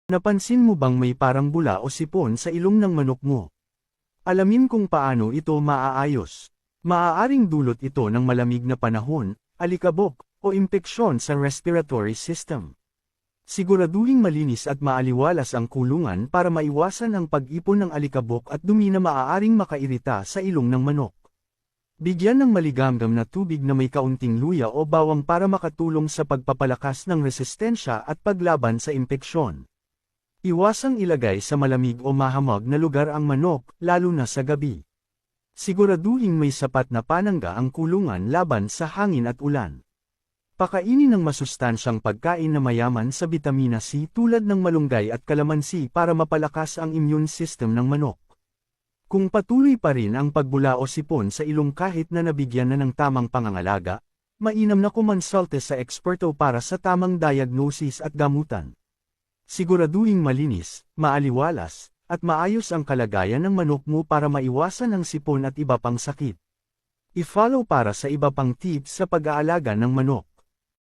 Napansin mo bang may parang bula o sipon sa ilong ng manok mo? Alamin kung paano ito maaayos. Maaaring dulot ito ng malamig na panahon, alikabok, o impeksyon sa respiratory system. Siguraduhing malinis at maaliwalas ang kulungan para maiwasan ang pag-ipon ng alikabok at dumi na maaaring makairita sa ilong ng manok. Bigyan ng maligamgam na tubig na may kaunting luya o bawang para makatulong sa pagpapalakas ng resistensya at paglaban sa impeksyon. Iwasang ilagay sa malamig o mahamog na lugar ang manok, lalo na sa gabi. Siguraduhing may sapat na panangga ang kulungan laban sa hangin at ulan. Pakainin ng masustansyang pagkain na mayaman sa bitamina C tulad ng malunggay at kalamansi para mapalakas ang immune system ng manok. Kung patuloy pa rin ang pagbula o sipon sa ilong kahit na nabigyan na ng tamang pangangalaga, mainam na kumonsulte sa eksperto para sa tamang diagnosis at gamutan. Siguraduhing malinis, maaliwalas, at maayos ang kalagayan ng manok mo para maiwasan ang sipon at iba pang sakit. I-follow para sa iba pang tips sa pag-aalaga ng manok.